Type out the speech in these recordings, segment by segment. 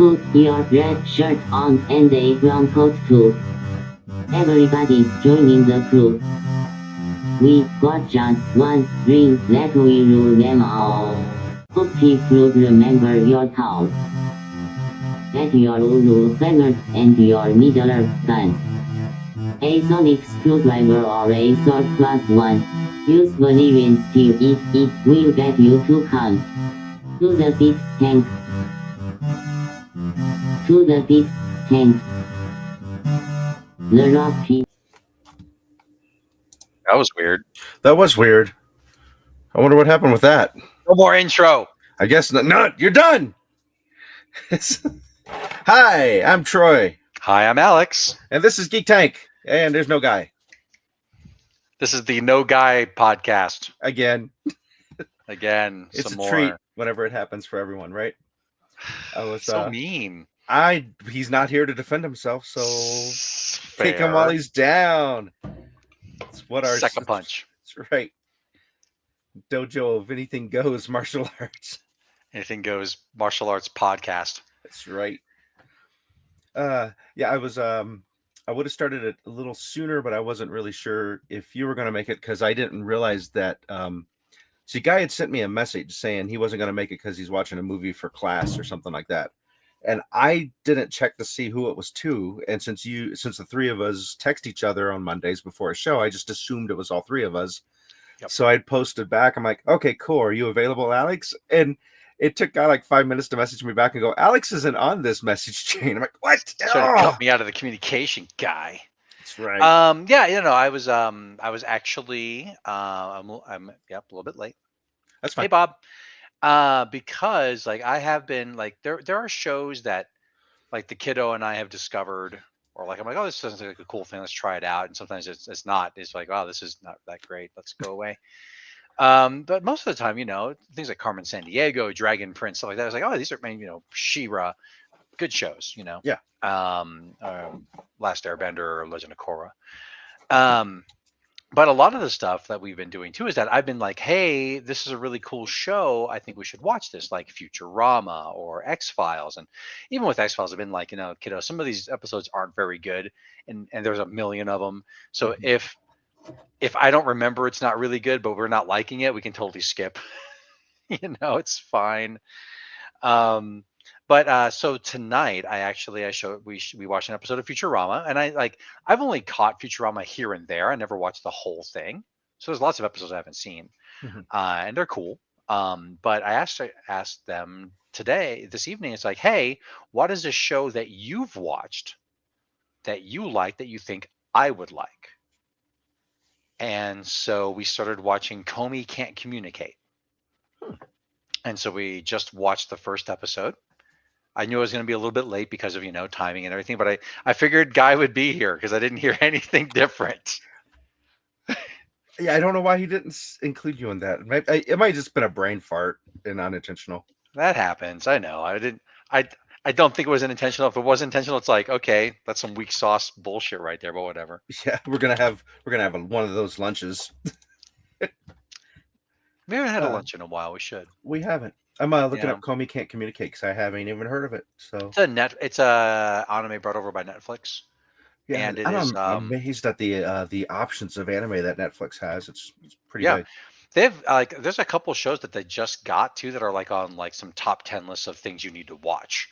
Put your red shirt on and a brown coat too. Everybody's joining the crew. We got just one drink that we rule them all. Hope if you remember your towels. Get your Ulu fingers and your needler guns. A sonic screwdriver or a sword plus one. Use Valerian steel if it will get you to come. To the pit tank. To the pit tank. The rock pit. That was weird. That was weird. I wonder what happened with that. No more intro. I guess not. No, you're done. Hi, I'm Troy, Hi, I'm Alex. and this is Geek Tank. And there's no guy This is the No Guy podcast. again. Again, It's some a more. treat whenever it happens for everyone, right? I was So mean. He's not here to defend himself, so kick him Fair. while he's down. That's what our Second punch. That's right. Dojo of anything goes martial arts. Anything goes martial arts podcast. That's right. Yeah, I would have started it a little sooner, but I wasn't really sure if you were going to make it because I didn't realize that. See, Guy had sent me a message saying he wasn't going to make it because he's watching a movie for class or something like that, and I didn't check to see who it was to. And since the three of us text each other on Mondays before a show, I just assumed it was all three of us. Yep. So I posted back. I'm like, okay, cool. Are you available, Alex? And it took Guy like 5 minutes to message me back and go, Alex isn't on this message chain. I'm like, what? Trying to cut me out of the communication guy. That's right. Yeah, I was actually I'm a little bit late. That's fine. Hey Bob. Because like I have been like there are shows that like the kiddo and I have discovered, or like I'm like, oh, this sounds like a cool thing, let's try it out. And sometimes it's not. It's like, oh, this is not that great, let's go away. But most of the time, things like Carmen Sandiego, Dragon Prince, stuff like that, I was like, oh, these are She-Ra, good shows, Yeah. Last Airbender or Legend of Korra. But a lot of the stuff that we've been doing too is that I've been like, hey, this is a really cool show, I think we should watch this, like Futurama or X-Files. And even with X-Files, I've been like, kiddo, some of these episodes aren't very good, and there's a million of them. So if I don't remember it's not really good, but we're not liking it, we can totally skip. It's fine. But so tonight we watched an episode of Futurama, and I've only caught Futurama here and there. I never watched the whole thing. So there's lots of episodes I haven't seen. And they're cool. But I asked them this evening, it's like, hey, what is a show that you've watched that you like that you think I would like? And so we started watching Comey Can't Communicate. And so we just watched the first episode. I knew I was going to be a little bit late because of, timing and everything, but I figured Guy would be here because I didn't hear anything different. Yeah, I don't know why he didn't include you in that. It might have just been a brain fart and unintentional. That happens. I know. I don't think it was intentional. If it was intentional, it's like, okay, that's some weak sauce bullshit right there, but whatever. Yeah, we're gonna have one of those lunches. We haven't had a lunch in a while. We should. We haven't. I'm looking up Comey Can't Communicate because I haven't even heard of it. So it's a anime brought over by Netflix. Yeah, and I'm amazed at the options of anime that Netflix has. It's pretty big. They have there's a couple shows that they just got to that are like on like some top 10 lists of things you need to watch.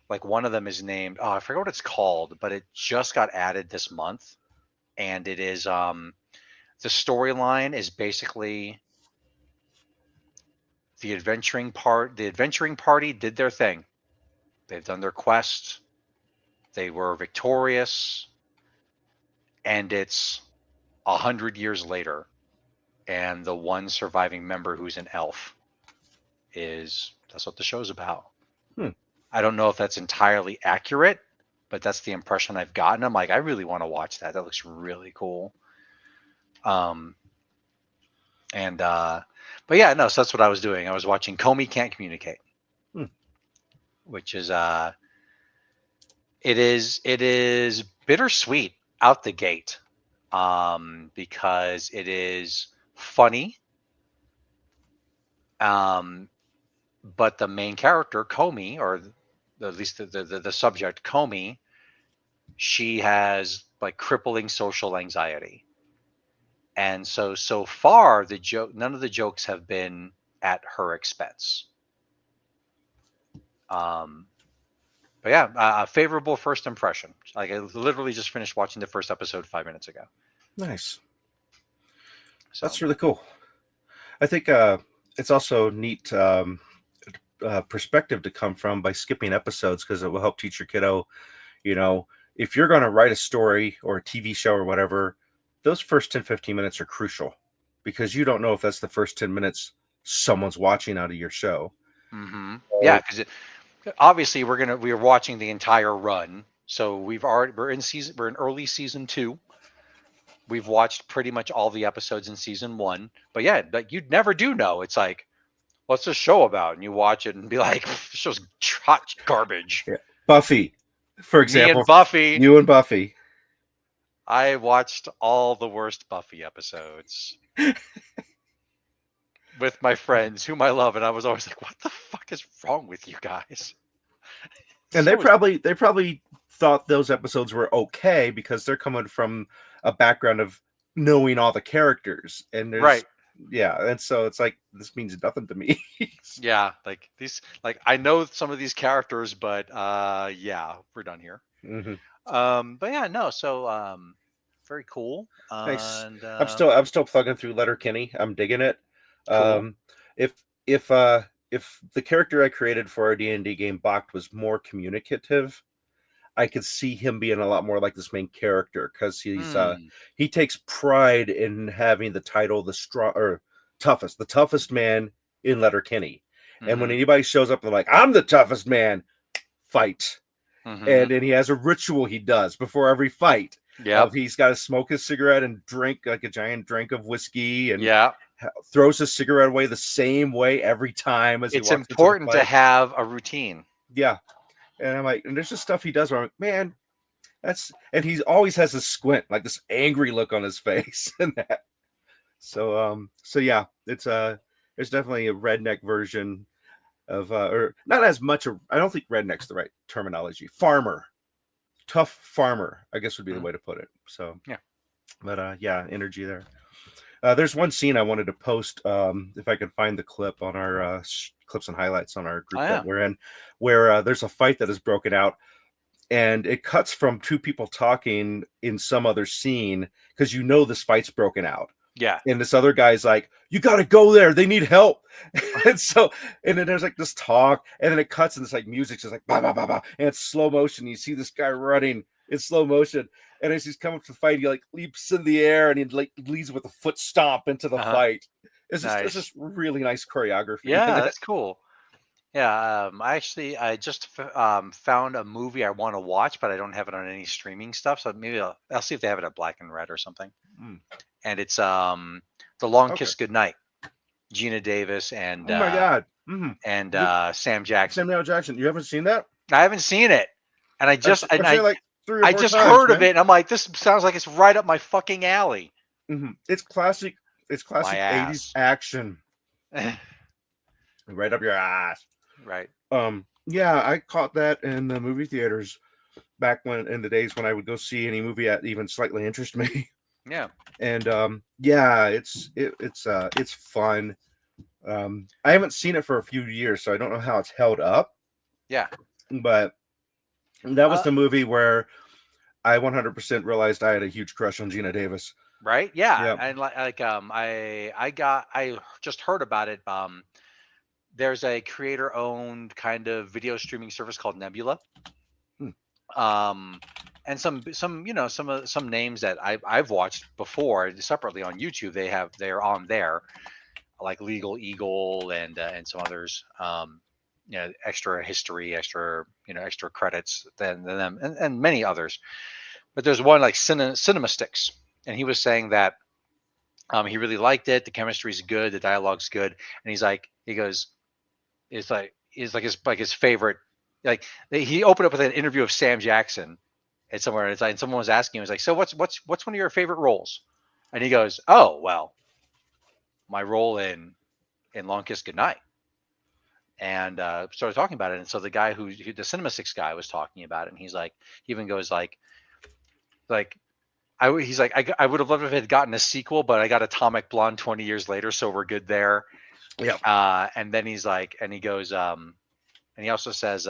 Like one of them is named, I forget what it's called, but it just got added this month, and it is the storyline is basically the adventuring party did their thing. They've done their quest. They were victorious, and it's 100 years later, and the one surviving member who's an elf that's what the show's about. I don't know if that's entirely accurate, but that's the impression I've gotten. I'm like, I really want to watch that. That looks really cool. But yeah, no, so that's what I was doing. I was watching Comey Can't Communicate, which is it is bittersweet out the gate, because it is funny, but the main character, Comey, or at least the subject, Comey, she has like crippling social anxiety. And so far none of the jokes have been at her expense. But yeah, a favorable first impression. Like I literally just finished watching the first episode 5 minutes ago. Nice. So That's really cool. I think it's also neat perspective to come from by skipping episodes, because it will help teach your kiddo, if you're going to write a story or a TV show or whatever, those first 10-15 minutes are crucial, because you don't know if that's the first 10 minutes someone's watching out of your show. Yeah, because obviously we're watching the entire run. So we're in early season 2. We've watched pretty much all the episodes in season 1. But yeah, but you never do know. It's like, what's this show about? And you watch it and be like, this show's hot garbage. Yeah. Buffy, for example. Me and Buffy. You and Buffy. I watched all the worst Buffy episodes with my friends, whom I love, and I was always like, what the fuck is wrong with you guys? And they probably thought those episodes were okay because they're coming from a background of knowing all the characters, and there's right. Yeah, and so it's like, this means nothing to me. Yeah, like these, like I know some of these characters, but yeah, we're done here. But yeah, no, so very cool. Nice. And I'm still plugging through Letterkenny. I'm digging it. Cool. If the character I created for our D&D game, Bach, was more communicative, I could see him being a lot more like this main character, because he takes pride in having the title the toughest man in Letterkenny. And when anybody shows up, they're like, I'm the toughest man, fight. And then he has a ritual he does before every fight. Yeah, he's got to smoke his cigarette and drink like a giant drink of whiskey, and throws his cigarette away the same way every time as it's important to have a routine. Yeah. And I'm like, and there's just stuff he does where I'm like, man, and he always has this squint, like this angry look on his face, and that. So yeah, there's definitely a redneck version of, or not as much. I don't think redneck's the right terminology. Farmer, tough farmer, I guess would be the way to put it. So yeah, but yeah, energy there. There's one scene I wanted to post, if I could find the clip on our clips and highlights on our group that we're in, where there's a fight that is broken out, and it cuts from two people talking in some other scene, because this fight's broken out. Yeah. And this other guy's like, you got to go there, they need help. and then there's like this talk, and then it cuts, and it's like music's just like bah, bah, bah, bah, and it's slow motion. You see this guy running in slow motion, and as he's coming to the fight, he like leaps in the air, and he like leads with a foot stomp into the fight. It's just really nice choreography. Yeah, that's cool. Yeah, I just found a movie I want to watch, but I don't have it on any streaming stuff. So maybe I'll see if they have it at Black and Red or something. And it's The Long Kiss Goodnight. Gina Davis and oh my god, and Sam Jackson. Samuel Jackson. You haven't seen that? I haven't seen it, and I just I just heard of it, and I'm like, this sounds like it's right up my fucking alley. It's classic. It's classic 80s action. Right up your ass. Right. Yeah, I caught that in the movie theaters back in the days when I would go see any movie that even slightly interested me. Yeah. And yeah, it's fun. I haven't seen it for a few years, so I don't know how it's held up. Yeah. But that was the movie where I 100% realized I had a huge crush on Gina Davis. Right? Yeah. And I just heard about it. There's a creator-owned kind of video streaming service called Nebula. And some names that I've watched before separately on YouTube. They're on there, like Legal Eagle and some others. Extra history, extra credits than them, and many others. But there's one like Cinema Sticks, and he was saying that he really liked it. The chemistry's good, the dialogue's good, and he goes, it's like his favorite. Like he opened up with an interview of Sam Jackson at somewhere, and someone was asking him, was like, so what's one of your favorite roles? And he goes, oh well, my role in Long Kiss Goodnight. and started talking about it. And so the guy who the Cinema Six guy was talking about it, and he's like, he even goes like he's like, I would have loved if it had gotten a sequel, but I got Atomic Blonde 20 years later, so we're good there. Yeah. And then he's like, and he goes, and he also says,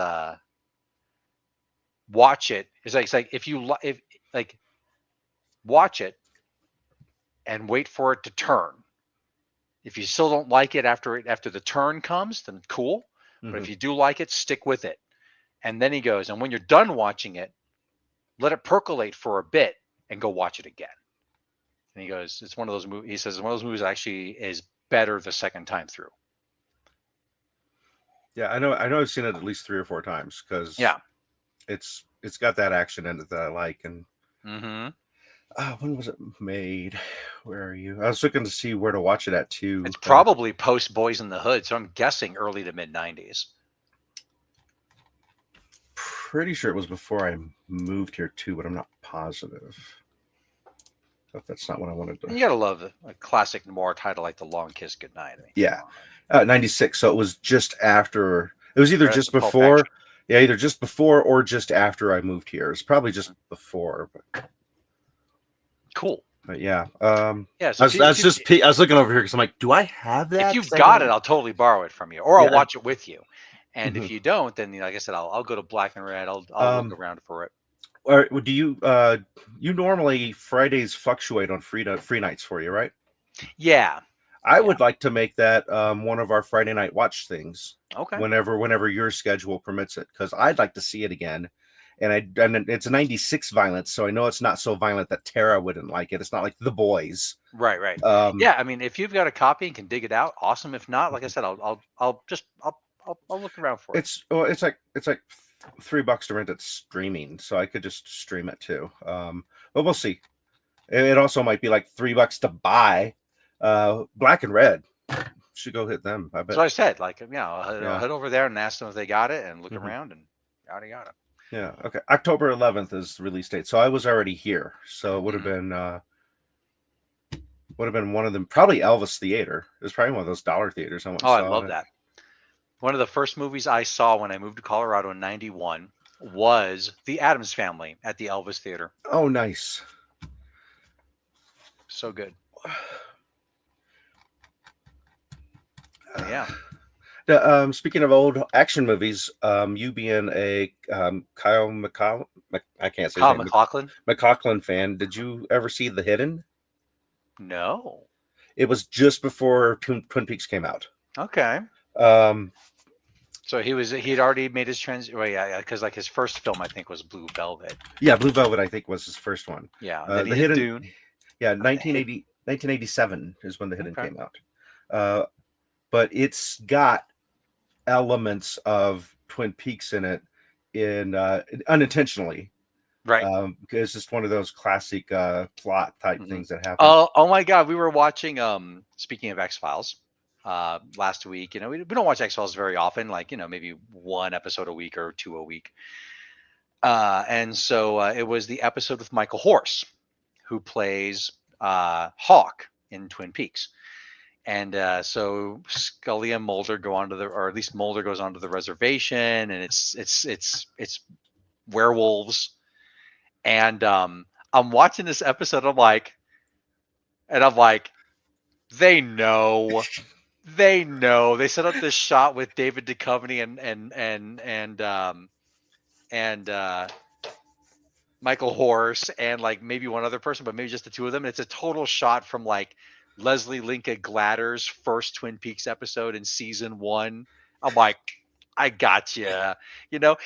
watch it. It's like if you if like watch it and wait for it to turn. If you still don't like it after the turn comes, then cool. But if you do like it, stick with it. And then he goes, and when you're done watching it, let it percolate for a bit and go watch it again. And he goes, it's one of those movies. He says it's one of those movies that actually is better the second time through. Yeah, I know I've seen it at least 3 or 4 times because it's got that action in it that I like. And when was it made? Where are you? I was looking to see where to watch it at too. It's probably post Boys in the Hood, so I'm guessing early to mid 90s. Pretty sure it was before I moved here too, but I'm not positive. But that's not what I wanted to. You gotta love a classic noir title like The Long Kiss Goodnight. I mean, yeah, 96. So it was just after. It was either just before, either just before or just after I moved here. It's probably just before. But cool. But yeah, yeah. So I was looking over here because I'm like, do I have that? If you've got it, I'll totally borrow it from you, or I'll watch it with you. And if you don't, then like I said, I'll go to Black and Red. I'll look around for it. Or do you you normally Fridays fluctuate on free nights for you, right? Yeah. I would like to make that one of our Friday night watch things. Okay. Whenever your schedule permits it, because I'd like to see it again. And it's a 96 violence, so I know it's not so violent that Tara wouldn't like it. It's not like The Boys. Right. Yeah, I mean, if you've got a copy and can dig it out, awesome. If not, like I said, I'll look around for it. It's like $3 to rent it streaming, so I could just stream it too. But we'll see. It also might be like $3 to buy. Black and Red, should go hit them. I bet. So I said, like, I'll head over there and ask them if they got it and look around and yada. Yeah. Okay. October 11th is the release date, so I was already here. So it would have been one of them. Probably Elvis Theater. It was probably one of those dollar theaters. I love that. One of the first movies I saw when I moved to Colorado in '91 was The Addams Family at the Elvis Theater. Oh, nice. So good. Yeah. Speaking of old action movies, you being a Kyle MacLachlan fan, did you ever see The Hidden? No. It was just before Twin Peaks came out. Okay. So he'd already made his transition. Well, yeah, because like his first film, I think, was Blue Velvet. Yeah, Blue Velvet, I think, was his first one. Yeah. The Hidden. Dune. Yeah, 1987 is when The Hidden came out. But it's got elements of Twin Peaks in it, unintentionally, right? Because it's just one of those classic plot type things that happen. Oh my God, we were watching. Speaking of X-Files, last week. We don't watch X-Files very often, like maybe one episode a week or 2 a week. And so it was the episode with Michael Horse, who plays Hawk in Twin Peaks. And so Scully and Mulder go onto or at least Mulder goes onto the reservation, and it's werewolves. And I'm watching this episode. I'm like, they know. They set up this shot with David Duchovny and Michael Horse and like maybe one other person, but maybe just the two of them. And it's a total shot from like Leslie Linka Glatter's first Twin Peaks episode in season 1. I'm like, I got you, And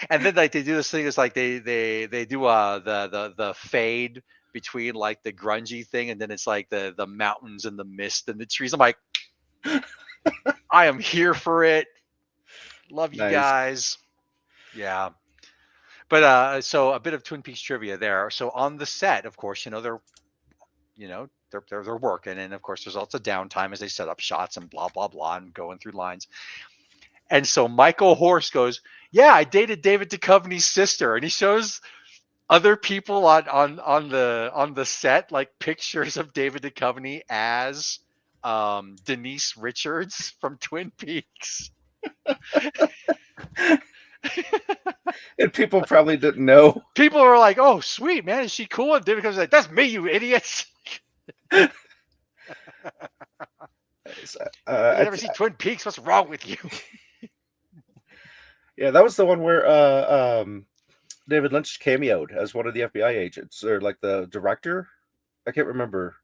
then like they do this thing. It's like they do the fade between like the grungy thing, and then it's like the mountains and the mist and the trees. I'm like, I am here for it. Love you guys. Yeah. But so a bit of Twin Peaks trivia there. So on the set, of course, they're working, and of course there's lots of downtime as they set up shots and blah blah blah and going through lines. And so Michael Horse goes, "Yeah, I dated David Duchovny's sister," and he shows other people on the set like pictures of David Duchovny as Denise Richards from Twin Peaks. And people probably didn't know. People were like, "Oh, sweet, man, is she cool?" And David comes like, "That's me, you idiots! You never see Twin Peaks? What's wrong with you?" Yeah, that was the one where David Lynch cameoed as one of the FBI agents, or like the director. I can't remember.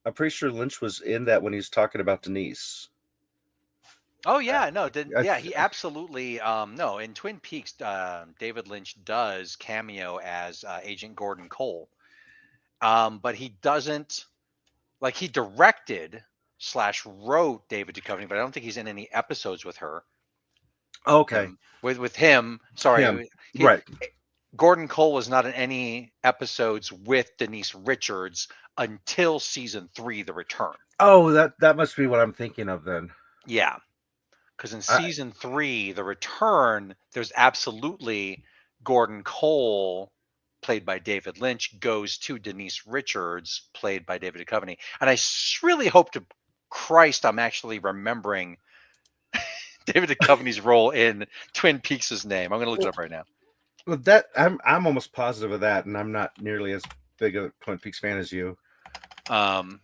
I'm pretty sure Lynch was in that when he was talking about Denise. Oh yeah, no, I he absolutely no, in Twin Peaks, David Lynch does cameo as Agent Gordon Cole. But he doesn't, like, he directed slash wrote David Duchovny, but I don't think he's in any episodes with her. Okay. With him, sorry, Him. he, Right. Gordon Cole was not in any episodes with Denise Richards until season 3, The Return. Oh, that must be what I'm thinking of then. Yeah, because in season 3, The Return, there's absolutely Gordon Cole, played by David Lynch, goes to Denise Richards, played by David Duchovny. And I really hope to Christ I'm actually remembering David Duchovny's role in Twin Peaks' name. I'm going to look it up right now. Well, that I'm almost positive of that, and I'm not nearly as big a Twin Peaks fan as you. Come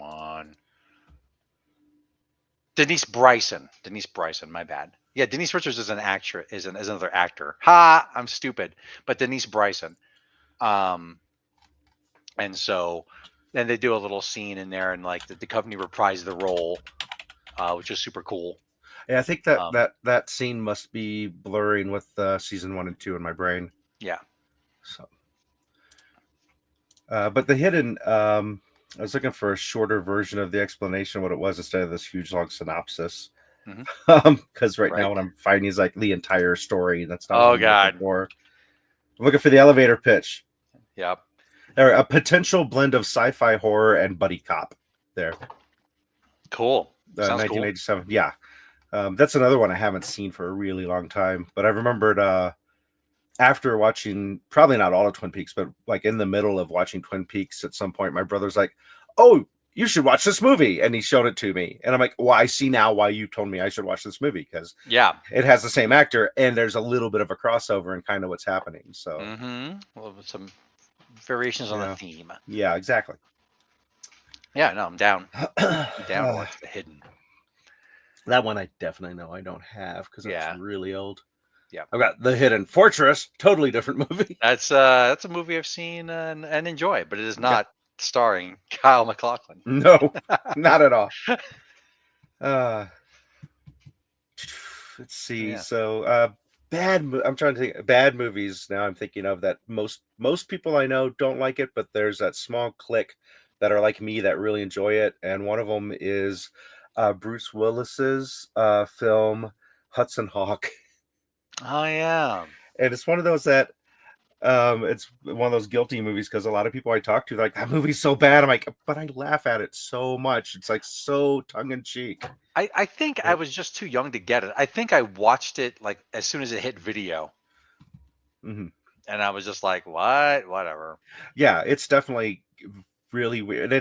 on. Denise Bryson, my bad. Yeah, Denise Richards is an actress, is another actor. Ha, I'm stupid. But Denise Bryson. And so then they do a little scene in there, and like the Duchovny reprised the role, which is super cool. Yeah, I think that scene must be blurring with season 1 and 2 in my brain. Yeah. So, but the hidden, I was looking for a shorter version of the explanation of what it was instead of this huge long synopsis. Because right now what I'm finding is like the entire story. That's not what I'm looking for. I'm looking for the elevator pitch. Yep. There, a potential blend of sci-fi, horror, and buddy cop. There. Cool. Sounds 1987. Cool. Yeah. That's another one I haven't seen for a really long time. But I remembered after watching, probably not all of Twin Peaks, but like in the middle of watching Twin Peaks at some point, my brother's like, "Oh, you should watch this movie." And he showed it to me. And I'm like, "Well, I see now why you told me I should watch this movie." Because it has the same actor and there's a little bit of a crossover in kind of what's happening. So well, some variations on the theme. Yeah, exactly. Yeah, no, I'm down. I'm down to watch The Hidden. That one I definitely know I don't have because it's really old. Yeah, I've got The Hidden Fortress, totally different movie. That's a movie I've seen and enjoy, but it is not starring Kyle MacLachlan. No, not at all. Let's see. Yeah. So I'm trying to think bad movies now I'm thinking of that most people I know don't like it, but there's that small clique that are like me that really enjoy it, and one of them is Bruce Willis's film Hudson Hawk. Oh yeah. And it's one of those that it's one of those guilty movies because a lot of people I talk to like, that movie's so bad. I'm like, but I laugh at it so much. It's like so tongue-in-cheek. I think I was just too young to get it. I think I watched it like as soon as it hit video. And I was just like, what? Whatever. Yeah, it's definitely really weird.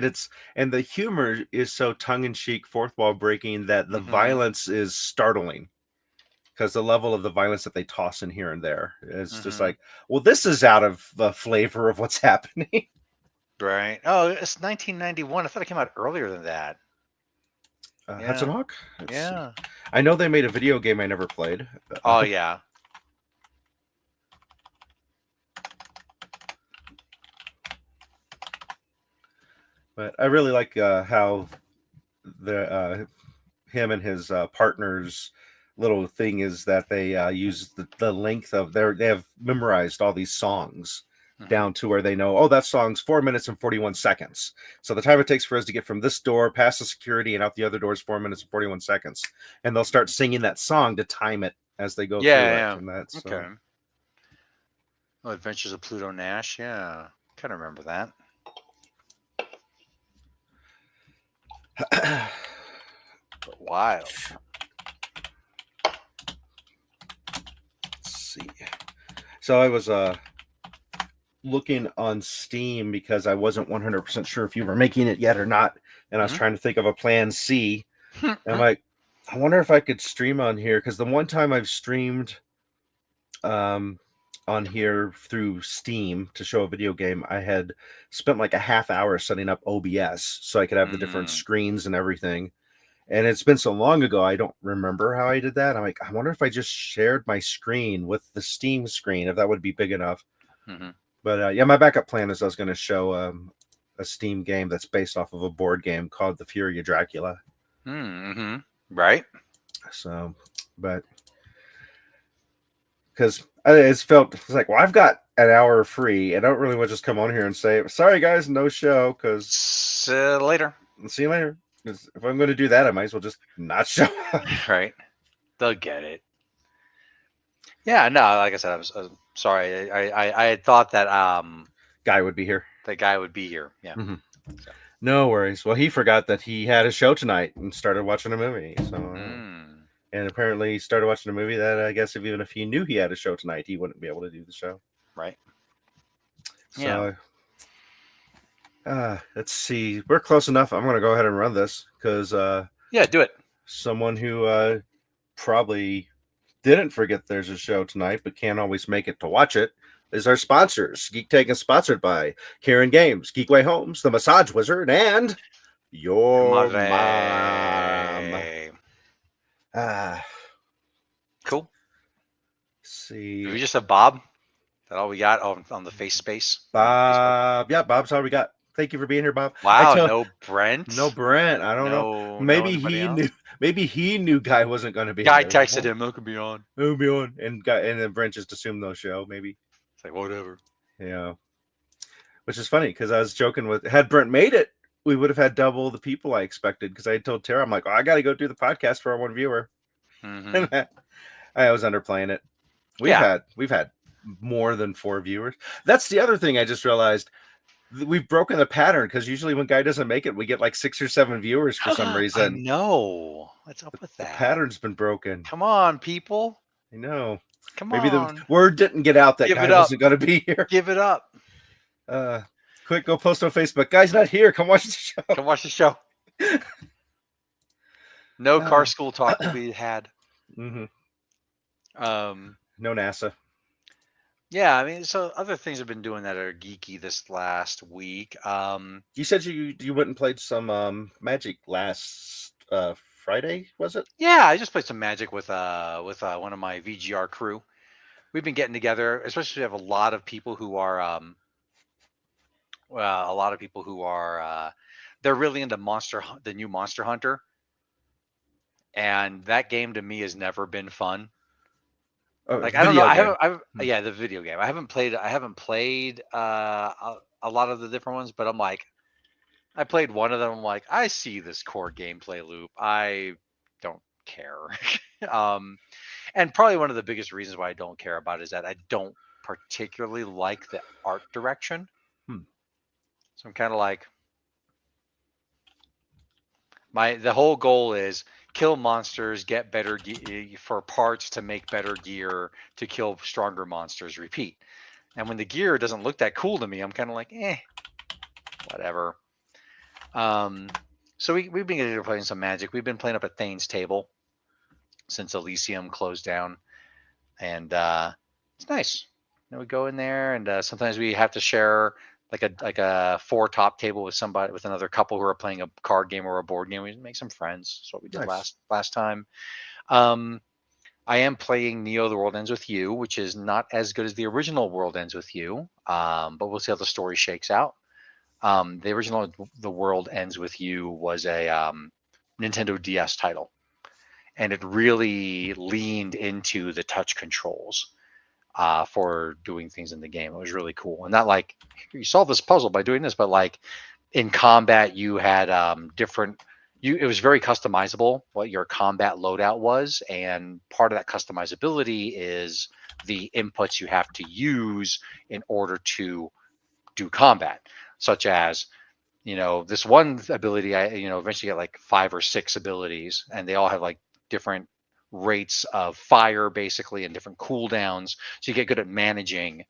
And the humor is so tongue-in-cheek, fourth wall breaking that the violence is startling. Because the level of the violence that they toss in here and there is just like, well, this is out of the flavor of what's happening. Right. Oh, it's 1991. I thought it came out earlier than that. Hudson Hawk? Yeah. I know they made a video game I never played. Oh, yeah. But I really like how him and his partners' little thing is that they use the length of they have memorized all these songs down to where they know, oh, that song's 4 minutes and 41 seconds. So the time it takes for us to get from this door past the security and out the other door is 4 minutes and 41 seconds. And they'll start singing that song to time it as they go through it. And that's, okay. Oh, Adventures of Pluto Nash. Yeah. Kind of remember that. Wild. Let's see. So I was looking on Steam because I wasn't 100% sure if you were making it yet or not, and I was trying to think of a plan C. And I'm like, I wonder if I could stream on here, because the one time I've streamed on here through Steam to show a video game, I had spent like a half hour setting up OBS so I could have the different screens and everything. And it's been so long ago, I don't remember how I did that. I'm like, I wonder if I just shared my screen with the Steam screen, if that would be big enough. But yeah, my backup plan is I was going to show a Steam game that's based off of a board game called The Fury of Dracula. Right. So, but because it's like, well, I've got an hour free. I don't really want to just come on here and say, sorry guys, no show, because see you later. See you later. Because if I'm going to do that, I might as well just not show up. Right. They'll get it. Yeah, no, like I said, I was sorry. I had thought that guy would be here. The guy would be here. Yeah. So. No worries. Well, he forgot that he had a show tonight and started watching a movie. So, and apparently he started watching a movie that I guess even if he knew he had a show tonight, he wouldn't be able to do the show. Right. So, let's see. We're close enough. I'm going to go ahead and run this because yeah, do it. Someone who probably didn't forget there's a show tonight but can't always make it to watch it is our sponsors. Geek Take is sponsored by Karen Games, Geekway Homes, The Massage Wizard, and your mom. Cool. Let's see. Did we just have Bob? Is that all we got on the face space? Bob. Yeah, Bob's all we got. Thank you for being here, Bob. Wow, no Brent. No Brent. I don't know. Maybe he knew. Maybe he knew Guy wasn't going to be. Guy texted him, "Look, be on." It'll be on, and then Brent just assumed no show. Maybe. It's like whatever. Yeah. Which is funny because I was joking with, had Brent made it, we would have had double the people I expected, because I had told Tara, I'm like, oh, I got to go do the podcast for our one viewer. I was underplaying it. We've had more than 4 viewers. That's the other thing I just realized. We've broken the pattern, because usually when Guy doesn't make it, we get like 6 or 7 viewers for some reason. I know. What's up with that? The pattern's been broken. Come on, people. I know. Maybe the word didn't get out that Guy wasn't going to be here. Give it up. Quick, go post on Facebook. Guy's not here. Come watch the show. Come watch the show. No car school talk to be had. No NASA. Yeah, I mean, so other things have been doing that are geeky this last week. You said you went and played some Magic last Friday, was it? Yeah, I just played some Magic with one of my VGR crew. We've been getting together, especially we have a lot of people who are they're really into the new Monster Hunter, and that game to me has never been fun. Like I don't know, yeah, the video game. I haven't played a lot of the different ones, but I'm like, I played one of them. I'm like, I see this core gameplay loop. I don't care. And probably one of the biggest reasons why I don't care about it is that I don't particularly like the art direction. So I'm kind of like, the whole goal is kill monsters, get better for parts to make better gear to kill stronger monsters, repeat. And when the gear doesn't look that cool to me, I'm kind of like, whatever. So we've been getting to playing some Magic. We've been playing up at Thane's table since Elysium closed down, and it's nice. We go in there, and sometimes we have to share like a 4-top table with another couple who are playing a card game or a board game. We make some friends. That's what we did last time. I am playing Neo: The World Ends With You, which is not as good as the original World Ends With You, but we'll see how the story shakes out. The original The World Ends With You was a Nintendo DS title, and it really leaned into the touch controls for doing things in the game. It was really cool. And not like you solve this puzzle by doing this, but like in combat, you had it was very customizable what your combat loadout was. And part of that customizability is the inputs you have to use in order to do combat, such as, this one ability, I eventually get like 5 or 6 abilities, and they all have like different rates of fire basically and different cooldowns, so you get good at managing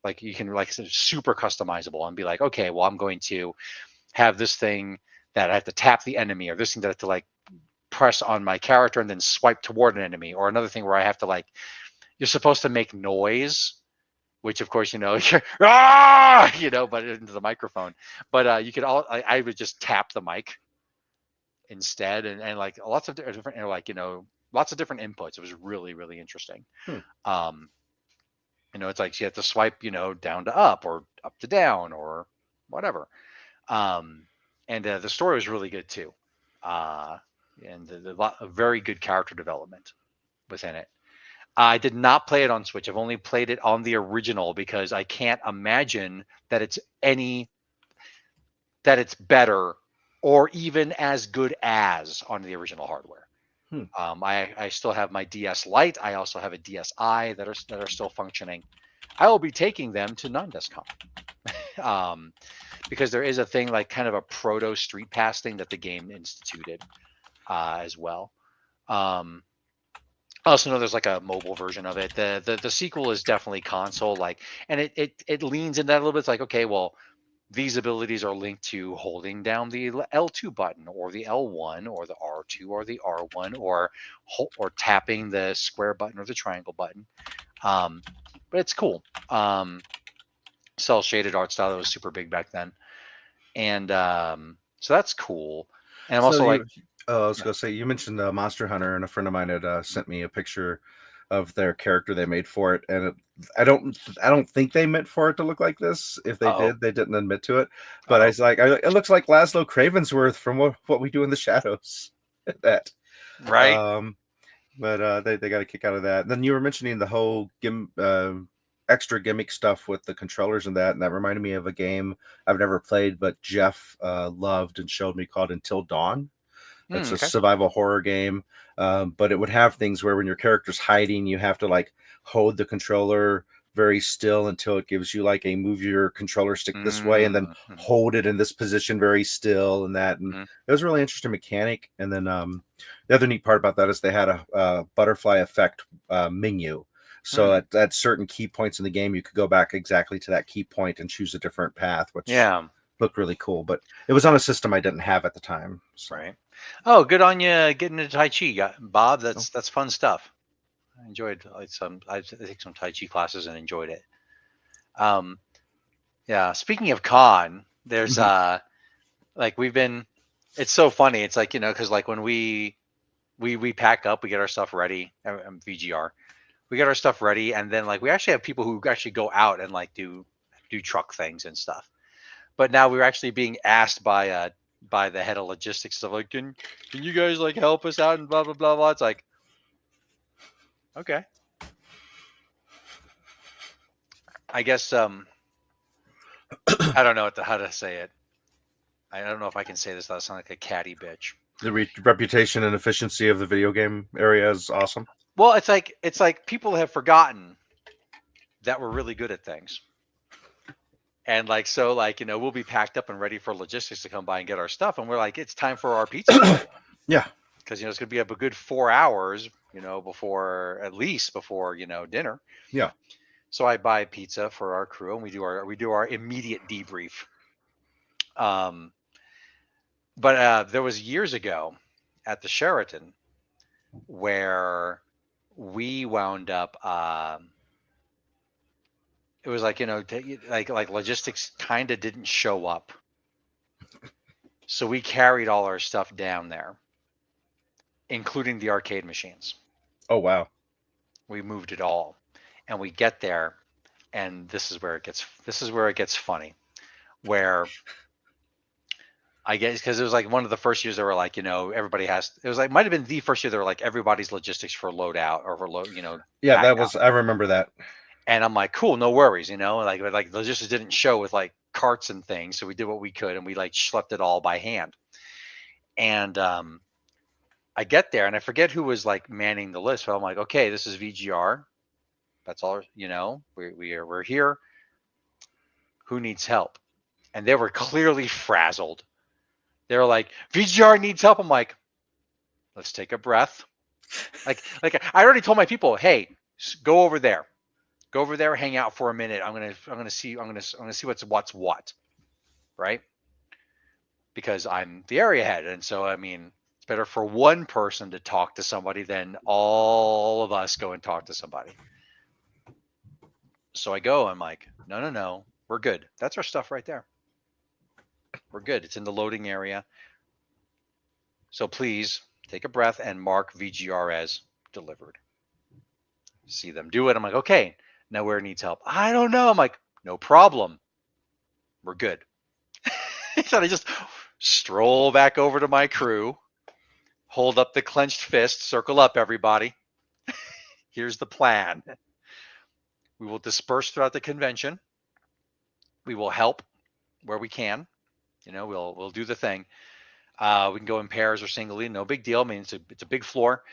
Like you can like super customizable and be like, okay, well, I'm going to have this thing that I have to tap the enemy, or this thing that I have to like press on my character and then swipe toward an enemy, or another thing where I have to like, you're supposed to make noise, which of course, but into the microphone. But you could I would just tap the mic instead, and like lots of different, lots of different inputs. It was really, really interesting. Um, it's like you have to swipe, down to up or up to down or whatever. And the story was really good too. And a very good character development within it. I did not play it on Switch. I've only played it on the original because I can't imagine that it's better or even as good as on the original hardware. I still have my DS Lite. I also have a DSi that are still functioning. I will be taking them to non-Descom because there is a thing like kind of a proto Street Pass thing that the game instituted as well. I also know there's like a mobile version of it. The sequel is definitely console like, and it leans into that a little bit. It's like, okay, well, these abilities are linked to holding down the L2 button or the L1 or the R2 or the R1 or tapping the square button or the triangle button. But it's cool. Cell shaded art style that was super big back then. And so that's cool. And I'm also like, I was going to say, you mentioned Monster Hunter, and a friend of mine had sent me a picture of their character they made for it, and I don't think they meant for it to look like this. If they did, they didn't admit to it. But I was like, it looks like Laszlo Cravensworth from what we do in the shadows. That right. But they got a kick out of that. And then you were mentioning the whole extra gimmick stuff with the controllers and that reminded me of a game I've never played, but Jeff loved and showed me, called Until Dawn. It's a survival horror game, but it would have things where when your character's hiding, you have to like hold the controller very still until it gives you like a move your controller stick this way, and then hold it in this position very still, and that. And it was a really interesting mechanic. And then the other neat part about that is they had a butterfly effect menu. So at certain key points in the game, you could go back exactly to that key point and choose a different path, which looked really cool. But it was on a system I didn't have at the time. So. Right. Oh, good on you getting into Tai Chi, Bob. That's fun stuff. I enjoyed I take some Tai Chi classes and enjoyed it. Yeah. Speaking of con, there's like it's so funny. It's like, because like when we pack up, we get our stuff ready. VGR. We get our stuff ready, and then like we actually have people who actually go out and like do truck things and stuff. But now we're actually being asked by the head of logistics of like, can you guys like help us out and blah blah blah blah. It's like, okay, I guess I don't know how to say it. I don't know if I can say this without sounding like a catty bitch. The reputation and efficiency of the video game area is awesome. Well, it's like people have forgotten that we're really good at things. And like, so like, we'll be packed up and ready for logistics to come by and get our stuff. And we're like, it's time for our pizza. Yeah. Because, it's going to be a good 4 hours, before dinner. Yeah. So I buy pizza for our crew, and we do our immediate debrief. But there was years ago at the Sheraton where we wound up, it was like, like logistics kind of didn't show up. So we carried all our stuff down there, including the arcade machines. Oh, wow. We moved it all, and we get there, and this is where it gets funny, where I guess because it was like one of the first years they were like, everybody has. It was like might have been the first year they were like everybody's logistics for loadout or for load. Yeah, that was. I remember that. And I'm like, cool, no worries, like logistics didn't show with like carts and things, so we did what we could, and we like schlepped it all by hand. And I get there, and I forget who was like manning the list, but I'm like, okay, this is VGR. That's all, we're here. Who needs help? And they were clearly frazzled. They were like, VGR needs help. I'm like, let's take a breath. Like I already told my people, hey, go over there. Go over there, hang out for a minute. I'm gonna see what's what, right? Because I'm the area head, and so I mean, it's better for one person to talk to somebody than all of us go and talk to somebody. So I go. I'm like, no, we're good. That's our stuff right there. We're good. It's in the loading area. So please take a breath and mark VGR as delivered. See them do it. I'm like, okay, now where needs help? I don't know. I'm like, no problem. We're good. So I just stroll back over to my crew, hold up the clenched fist, circle up, everybody. Here's the plan. We will disperse throughout the convention. We will help where we can. We'll do the thing. We can go in pairs or singly, no big deal. I mean, it's a big floor.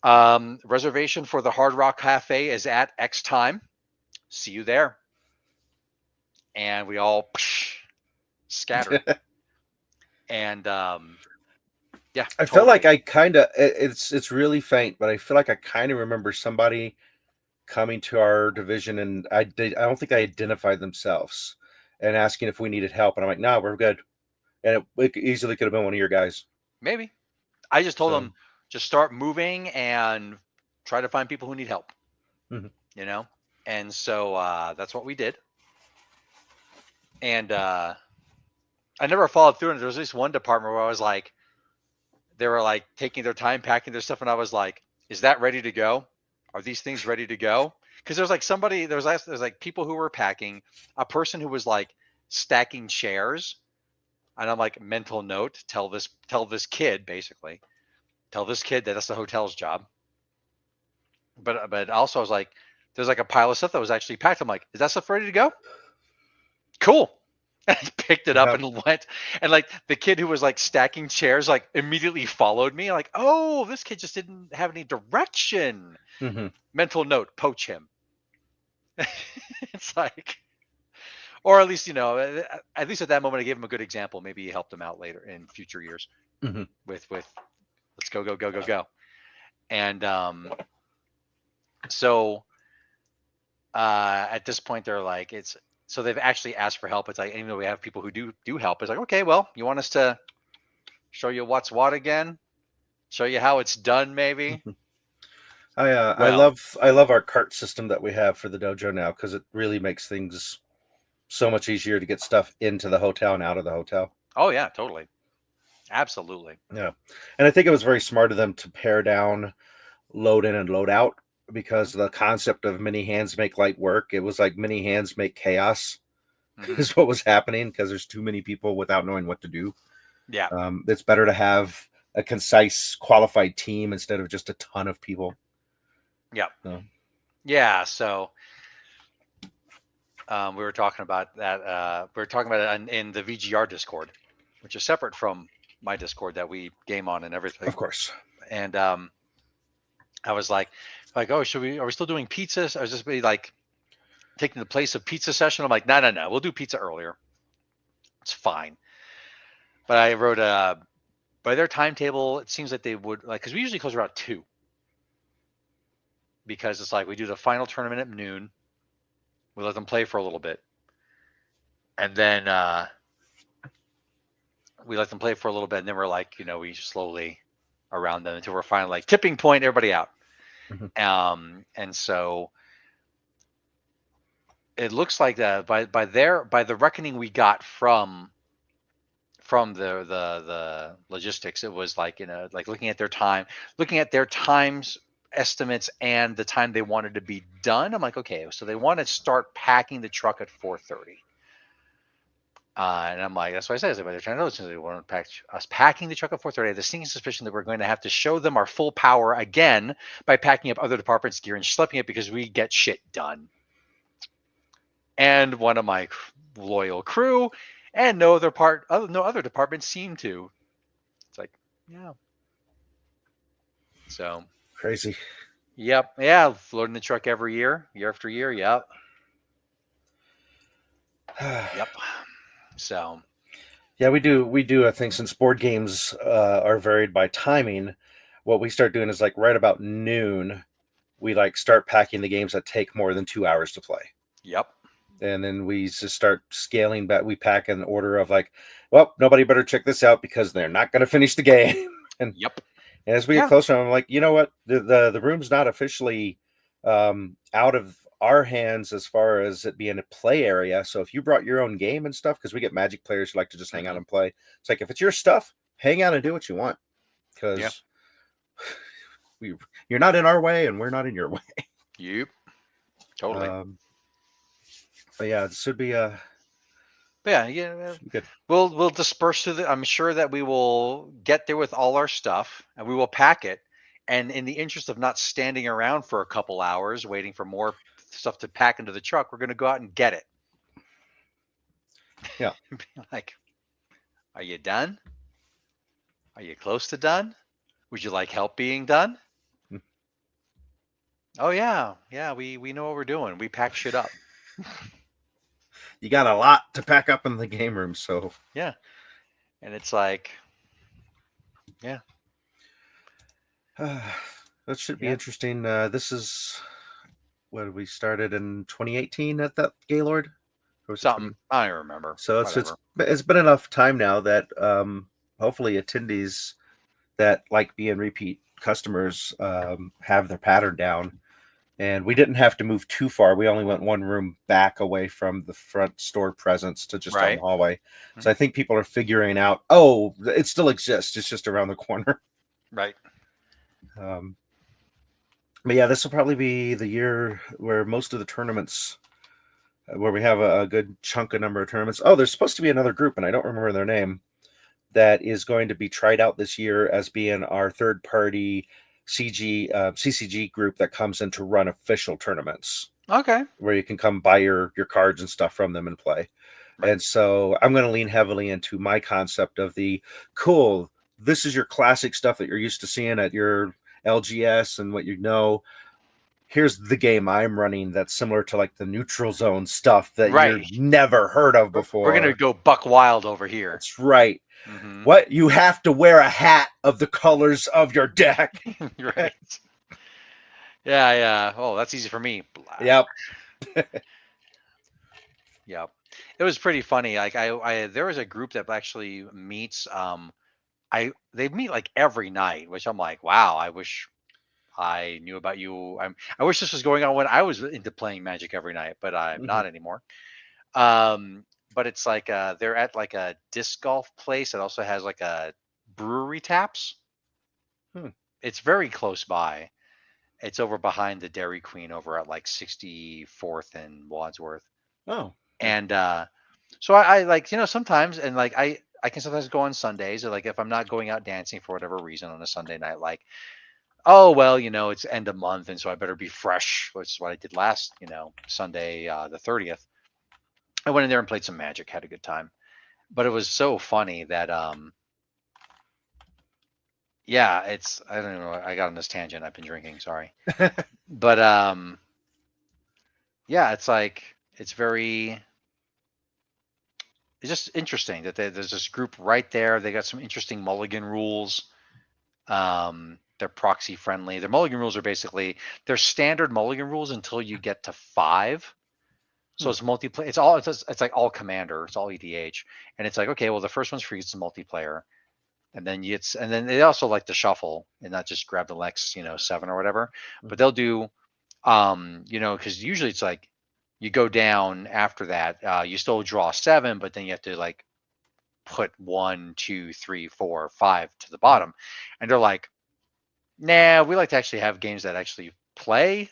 Reservation for the Hard Rock Cafe is at X time. See you there. And we all scattered. And yeah, I feel like I kind of it's really faint, but I feel like I kind of remember somebody coming to our division, and I don't think they identified themselves and asking if we needed help, and I'm like, no, we're good. And it easily could have been one of your guys. Maybe. I just told them just start moving and try to find people who need help. Mm-hmm. And so that's what we did. And I never followed through. And there was at least one department where I was like, they were like taking their time packing their stuff, and I was like, is that ready to go? Are these things ready to go? Because there's like there's like people who were packing, a person who was like stacking chairs, and I'm like, mental note, tell this kid basically, tell this kid that that's the hotel's job. But also I was like, there's like a pile of stuff that was actually packed. I'm like, is that stuff ready to go? Cool. I picked it up and went, and like the kid who was like stacking chairs like immediately followed me. Like, oh, this kid just didn't have any direction. Mm-hmm. Mental note, poach him. It's like, or at least at least at that moment I gave him a good example. Maybe he helped him out later in future years. Mm-hmm. with let's go. And so at this point they're like, so they've actually asked for help. It's like, even though we have people who do help, it's like, okay, well, you want us to show you what's what again? Show you how it's done, maybe? I love our cart system that we have for the dojo now, because it really makes things so much easier to get stuff into the hotel and out of the hotel. Oh yeah, totally. Absolutely. Yeah. And I think it was very smart of them to pare down load in and load out, because the concept of many hands make light work, it was like many hands make chaos. Mm-hmm. Is what was happening, because there's too many people without knowing what to do. Yeah. It's better to have a concise, qualified team instead of just a ton of people. Yeah. Yeah. So we were talking about that. We were talking about it in the VGR Discord, which is separate from my Discord that we game on and everything. Of course. And I was like, oh, are we still doing pizzas? I was just be like taking the place of pizza session. I'm like, no, we'll do pizza earlier. It's fine. But I wrote by their timetable, it seems like they would like, because we usually close around 2. Because it's like we do the final tournament at noon. We let them play for a little bit. And then we let them play for a little bit. And then we're like, we slowly around them until we're finally like tipping point, everybody out. Mm-hmm. And so it looks like that by the reckoning we got from the logistics, it was like, like looking at their times estimates and the time they wanted to be done. I'm like, okay, so they want to start packing the truck at 4:30. And I'm like, that's what I said. By they're trying to know, since they want to us packing the truck at 4:30, I have the sneaking suspicion that we're going to have to show them our full power again by packing up other departments' gear and schlepping it, because we get shit done. And one of my loyal crew and no other department seem to. It's like, yeah. So crazy. Yep. Yeah. Loading the truck every year after year. Yep. Yep. So. Yeah, we do. I think since board games are varied by timing, what we start doing is like right about noon, we like start packing the games that take more than 2 hours to play. Yep. And then we just start scaling back. We pack in order of like, well, nobody better check this out because they're not going to finish the game. And Yep. as we get closer, I'm like, you know what? The room's not officially out of our hands as far as it being a play area. So if you brought your own game and stuff, because we get Magic players who like to just hang out and play. It's like, if it's your stuff, hang out and do what you want. Because you're not in our way and we're not in your way. Yep. Totally. But yeah, it should be yeah. good. We'll disperse through I'm sure that we will get there with all our stuff and we will pack it. And in the interest of not standing around for a couple hours waiting for more stuff to pack into the truck, we're going to go out and get it. Yeah. Like, are you done? Are you close to done? Would you like help being done? Oh yeah, we know what we're doing. We pack shit up. You got a lot to pack up in the game room, so yeah. And it's like, yeah. That should be interesting. This is what we started in 2018 at that Gaylord. Or something I don't remember. So it's been enough time now that hopefully attendees that like being repeat customers have their pattern down. And we didn't have to move too far. We only went one room back away from the front store presence to just on the hallway. Mm-hmm. So I think people are figuring out, oh, it still exists. It's just around the corner. Right. But yeah, this will probably be the year where most of the tournaments, where we have a good chunk of number of tournaments. Oh, there's supposed to be another group, and I don't remember their name, that is going to be tried out this year as being our third party CCG group that comes in to run official tournaments. Okay. Where you can come buy your cards and stuff from them and play. Right. And so I'm going to lean heavily into my concept of the cool, this is your classic stuff that you're used to seeing at your LGS and what you know. Here's the game I'm running that's similar to like the neutral zone stuff that you've never heard of before. We're going to go buck wild over here. That's right. Mm-hmm. What? You have to wear a hat of the colors of your deck. Right. Yeah. Oh, that's easy for me. Yep. Yep. It was pretty funny. Like there was a group that actually meets. They meet like every night, which I'm like, wow. I wish I knew about you. I wish this was going on when I was into playing Magic every night, but I'm not anymore. But it's like they're at like a disc golf place that also has like a brewery taps. It's very close by. It's over behind the Dairy Queen over at like 64th and Wadsworth. Oh. And so I like, sometimes, and like I can sometimes go on Sundays, or like if I'm not going out dancing for whatever reason on a Sunday night, like, oh, well, it's end of month, and so I better be fresh, which is what I did last, Sunday, the 30th. I went in there and played some Magic, had a good time. But it was so funny that, yeah, I don't know, I got on this tangent. I've been drinking, sorry. But, yeah, it's like, it's just interesting that there's this group right there. They got some interesting mulligan rules. They're proxy friendly. Their mulligan rules are basically, they're standard mulligan rules until you get to 5. So it's multiplayer. It's like all commander. It's all EDH, and it's like, okay, well, the first one's free. It's multiplayer, and then they also like to shuffle and not just grab the next 7 or whatever. But they'll do, because usually it's like you go down after that. You still draw 7, but then you have to like put 1, 2, 3, 4, 5 to the bottom, and they're like, nah, we like to actually have games that actually play.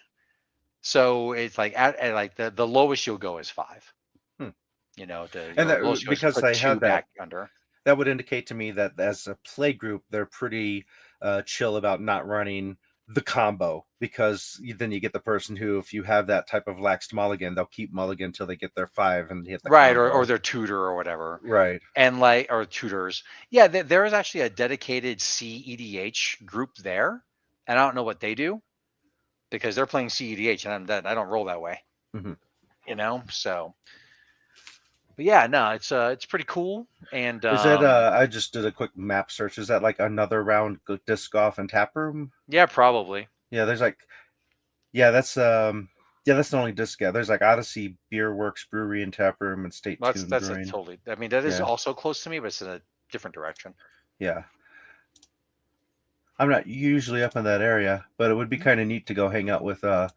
So it's like at like the lowest you'll go is 5. And that, because they have that under. That would indicate to me that as a play group, they're pretty chill about not running the combo, because then you get the person who, if you have that type of laxed mulligan, they'll keep mulligan until they get their 5 and hit the combo. or their tutor or whatever. Right. And or tutors. Yeah, there is actually a dedicated CEDH group there, and I don't know what they do, because they're playing CEDH, and I don't roll that way. So. But yeah, no, it's pretty cool. And is that I just did a quick map search. Is that like another round disc golf and tap room? Yeah, probably. Yeah, there's like Yeah, that's the only disc. Yeah, there's like Odyssey Beer Works Brewery and Tap Room and State Well, Tune that's a Brewing. totally. I mean, that is Yeah. also close to me, but it's in a different direction. Yeah. I'm not usually up in that area, but it would be kind of neat to go hang out with a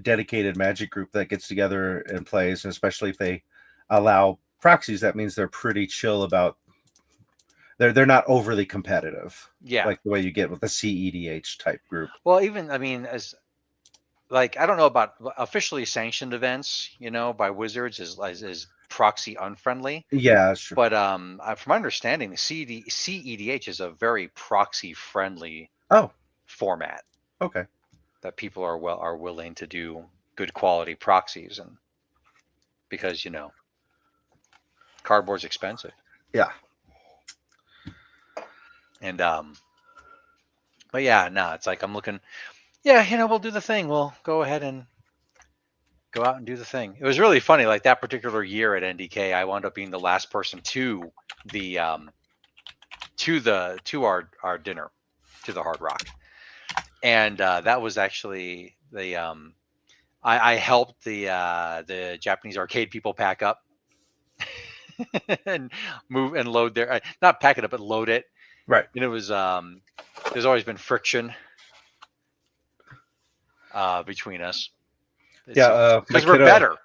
dedicated Magic group that gets together and plays, and especially if they allow proxies. That means they're pretty chill about. They're not overly competitive, Yeah. like the way you get with the CEDH type group. Well, even I mean, as like I don't know about officially sanctioned events, by Wizards is proxy unfriendly. Yeah, that's true. But from my understanding, the CEDH is a very proxy friendly Oh, format okay. that people are willing to do good quality proxies, and because cardboard's expensive. Yeah. And but yeah, no, it's like I'm looking. Yeah, we'll do the thing. We'll go ahead and go out and do the thing. It was really funny. Like that particular year at NDK, I wound up being the last person to the to our dinner, to the Hard Rock, and that was actually the I helped the Japanese arcade people pack up and move and load their not pack it up but load it. Right. And it was there's always been friction between us. Yeah, my Because we're kiddo. better.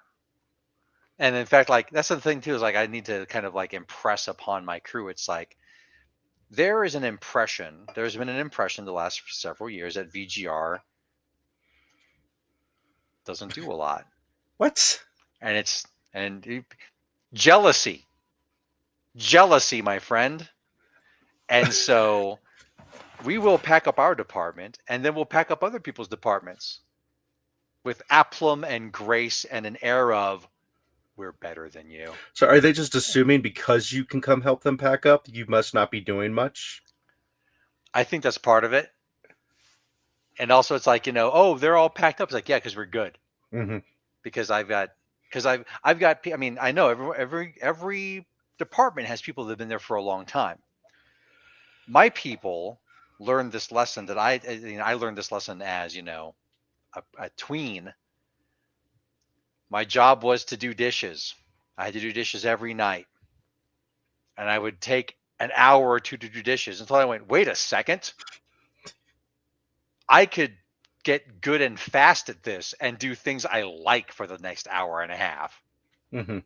And in fact, like that's the thing too, is like I need to kind of like impress upon my crew. It's like there's been an impression the last several years that VGR doesn't do a lot. What? And jealousy, my friend. And so we will pack up our department and then we'll pack up other people's departments with aplomb and grace and an air of we're better than you. So are they just assuming because you can come help them pack up, you must not be doing much? I think that's part of it. And also it's like, oh, they're all packed up. It's like, yeah, because we're good. Mm-hmm. Because I've got, I mean, I know every department has people that have been there for a long time. My people learned this lesson that I learned this lesson as, a tween. My job was to do dishes. I had to do dishes every night. And I would take an hour or two to do dishes until I went, wait a second. I could get good and fast at this and do things I like for the next hour and a half. Mm-hmm.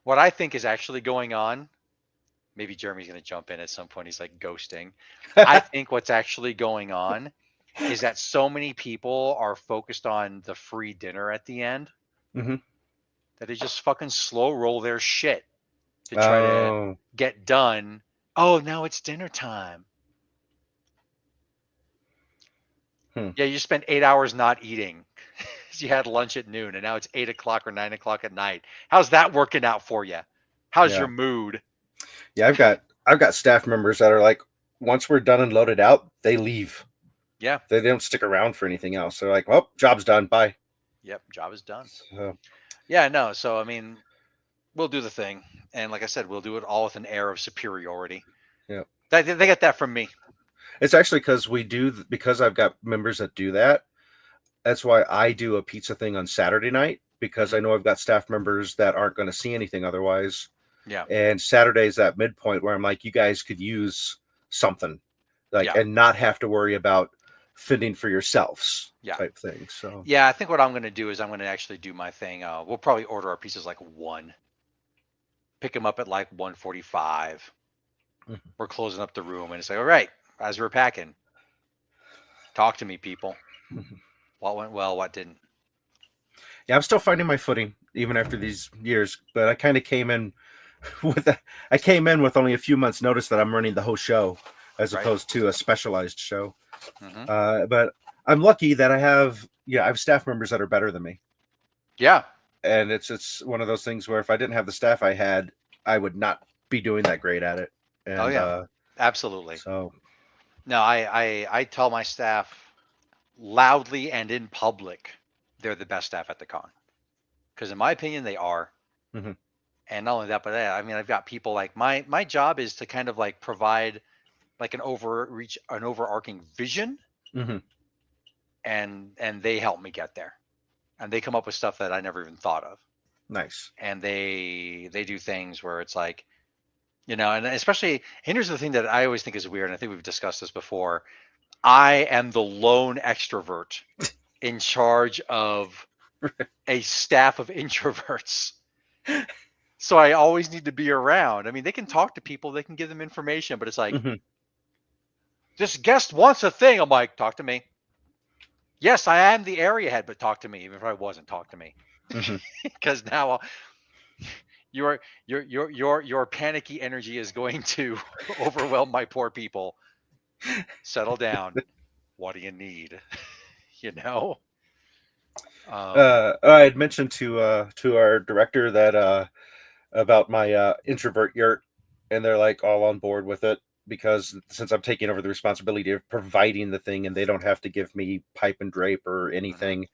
What I think is actually going on, maybe Jeremy's going to jump in at some point. He's like ghosting. I think what's actually going on is that so many people are focused on the free dinner at the end Mm-hmm. that they just fucking slow roll their shit to try to get done. Oh, now it's dinner time. Yeah, you spent 8 hours not eating. You had lunch at noon, and now it's 8 o'clock or 9 o'clock at night. How's that working out for you? How's your mood? Yeah, I've got staff members that are like, once we're done and loaded out, they leave. Yeah. They don't stick around for anything else. They're like, well, job's done. Bye. Yep, job is done. So. Yeah, no. So I mean, we'll do the thing, and like I said, we'll do it all with an air of superiority. Yeah, they get that from me. It's actually because I've got members that do that. That's why I do a pizza thing on Saturday night, because I know I've got staff members that aren't going to see anything otherwise. Yeah. And Saturday is that midpoint where I'm like, you guys could use something, and not have to worry about fending for yourselves type thing. So yeah, I think what I'm going to do is I'm going to actually do my thing. We'll probably order our pizzas like 1, pick them up at like 1:45. We're closing up the room, and it's like, all right, as we're packing, talk to me, people. What went well, what didn't? Yeah, I'm still finding my footing even after these years, but I kind of came in with only a few months' notice that I'm running the whole show as opposed to a specialized show. But I'm lucky that I have staff members that are better than me. Yeah, and it's one of those things where if I didn't have the staff I had, I would not be doing that great at it. And, absolutely. So, no, I tell my staff loudly and in public, they're the best staff at the con, because in my opinion they are. And not only that, but I mean, I've got people like my job is to kind of like provide like an overarching vision and they help me get there, and they come up with stuff that I never even thought of. Nice. And they do things where it's like, and especially, and here's the thing that I always think is weird, and I think we've discussed this before. I am the lone extrovert in charge of a staff of introverts. So I always need to be around. I mean, they can talk to people, they can give them information, but it's like, this guest wants a thing. I'm like, talk to me. Yes, I am the area head, but talk to me. Even if I wasn't, talk to me. Because now your panicky energy is going to overwhelm my poor people. Settle down. What do you need? I had mentioned to our director that about my introvert yurt, and they're like all on board with it, because since I'm taking over the responsibility of providing the thing and they don't have to give me pipe and drape or anything,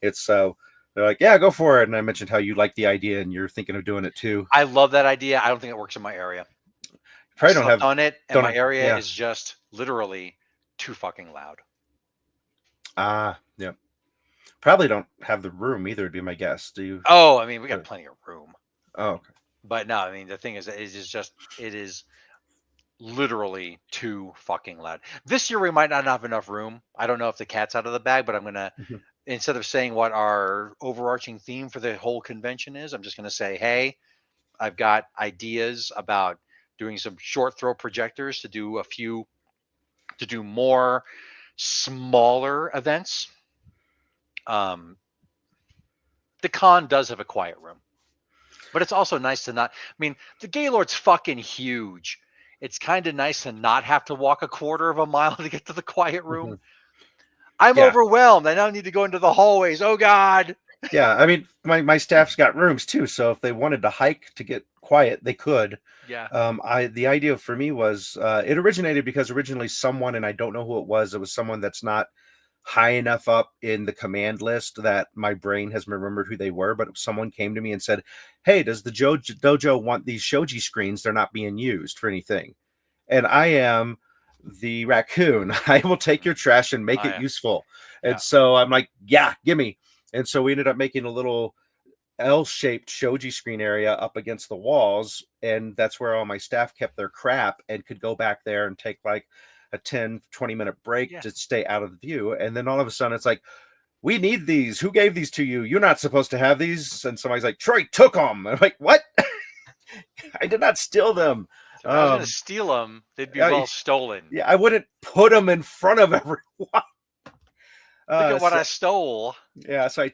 it's they're like, yeah, go for it. And I mentioned how you like the idea and you're thinking of doing it too. I love that idea. I don't think it works in my area. Probably don't have done it, and my area is just literally too fucking loud. Yeah. Probably don't have the room either, would be my guess. Do you? Oh, I mean, we got plenty of room. Oh, okay. But no, I mean, the thing is, it is literally too fucking loud. This year we might not have enough room. I don't know if the cat's out of the bag, but I'm gonna instead of saying what our overarching theme for the whole convention is, I'm just gonna say, hey, I've got ideas about doing some short throw projectors to do more smaller events. The con does have a quiet room, but it's also nice to not. I mean, the Gaylord's fucking huge. It's kind of nice to not have to walk a quarter of a mile to get to the quiet room. I'm overwhelmed. I now need to go into the hallways. Oh God. Yeah, I mean, my staff's got rooms too, so if they wanted to hike to get quiet, they could. Yeah. The idea for me was it originated because originally someone, and I don't know who it was someone that's not high enough up in the command list that my brain has remembered who they were, but someone came to me and said, hey, does the dojo want these shoji screens? They're not being used for anything. And I am the raccoon. I will take your trash and make it useful. Yeah. And so I'm like, yeah, gimme. And so we ended up making a little L-shaped shoji screen area up against the walls, and that's where all my staff kept their crap and could go back there and take like a 10-20 minute break to stay out of the view. And then all of a sudden it's like, we need these. Who gave these to you? You're not supposed to have these. And somebody's like, Troy took them. I'm like, what? I did not steal them. So if I was going to steal them, they'd be well stolen. Yeah, I wouldn't put them in front of everyone. Look at what I stole. Yeah, so I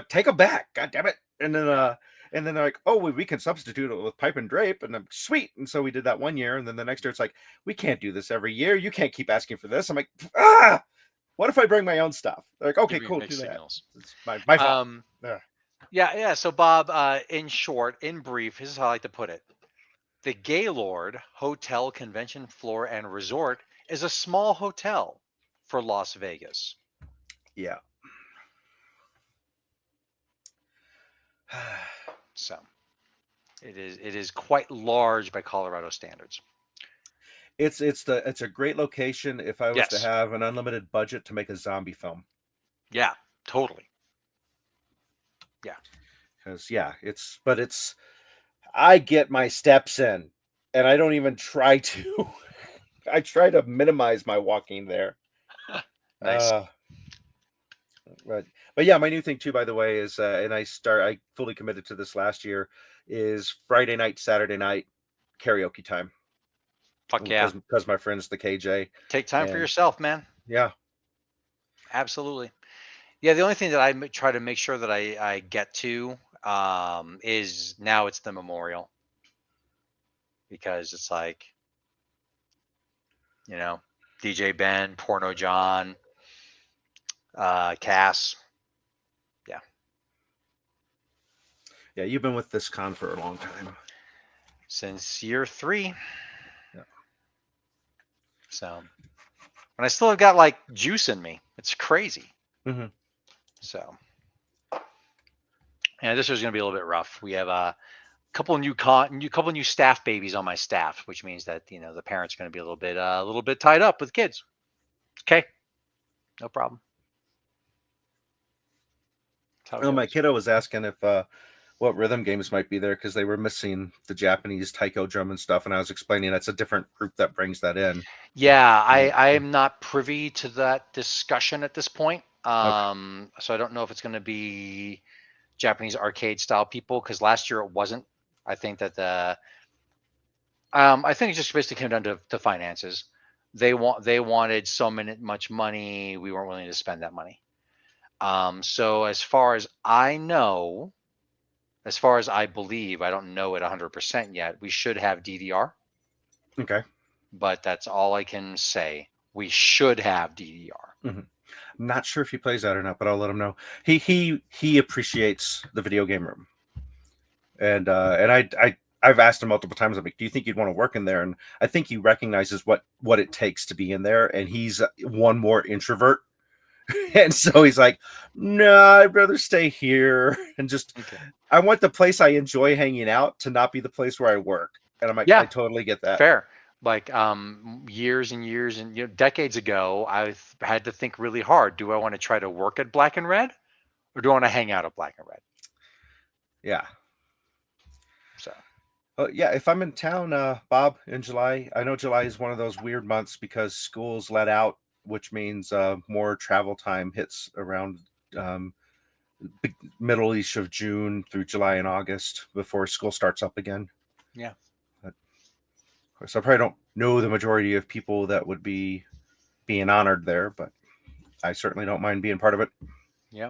take them back. God damn it. And then they're like, oh, we can substitute it with pipe and drape. And I'm sweet. And so we did that one year. And then the next year it's like, we can't do this every year. You can't keep asking for this. I'm like, what if I bring my own stuff? They're like, okay, cool, do that. It's my fault. Yeah. So Bob, in short, in brief, this is how I like to put it. The Gaylord Hotel Convention Floor and Resort is a small hotel for Las Vegas. Yeah. So it is quite large by Colorado standards. It's a great location if I was to have an unlimited budget to make a zombie film. Yeah, totally. Yeah. Because I get my steps in and I don't even try to. I try to minimize my walking there. Nice. But yeah, my new thing too, by the way, is and I fully committed to this last year, is Friday night, Saturday night karaoke time. Fuck yeah. Because my friend's the KJ. Take time for yourself, man. Yeah. Absolutely. Yeah, the only thing that I try to make sure that I get to is now it's the memorial. Because it's like, DJ Ben, Porno John, Cass. Yeah, you've been with this con for a long time. Since year 3. Yeah. So, and I still have got like juice in me. It's crazy. Mm-hmm. So, and this was going to be a little bit rough. We have a couple new staff babies on my staff, which means that the parents are going to be a little bit tied up with kids. Okay, no problem. how it my goes. kiddo was asking if what rhythm games might be there because they were missing the Japanese taiko drum and stuff, and I was explaining that's a different group that brings that in. Yeah, I'm not privy to that discussion at this point. Okay. So I don't know if it's going to be Japanese arcade style people because last year it wasn't. I think that I think it just basically came down to finances. They wanted much money. We weren't willing to spend that money. So as far as I know, as far as I believe, I don't know it 100% yet. We should have DDR, Okay. but that's all I can say. We should have DDR. Mm-hmm. I'm not sure if he plays that or not, but I'll let him know. He appreciates the video game room, and I've asked him multiple times. I'm like, do you think you'd want to work in there? And I think he recognizes what it takes to be in there, and he's one more introvert. And so he's like, no, I'd rather stay here and just Okay. I want the place I enjoy hanging out to not be the place where I work. And I'm like, I Yeah, totally get that. fair. Like years and years and decades ago, I had to think really hard. Do I want to try to work at Black and Red, or do I want to hang out at Black and Red? Yeah. So Yeah, if I'm in town, Bob, in July, I know July is one of those weird months because school's let out, which means more travel time hits around um, middle-ish of June through July and August before school starts up again. yeah, But, of course, I probably don't know the majority of people that would be being honored there, but I certainly don't mind being part of it. yeah.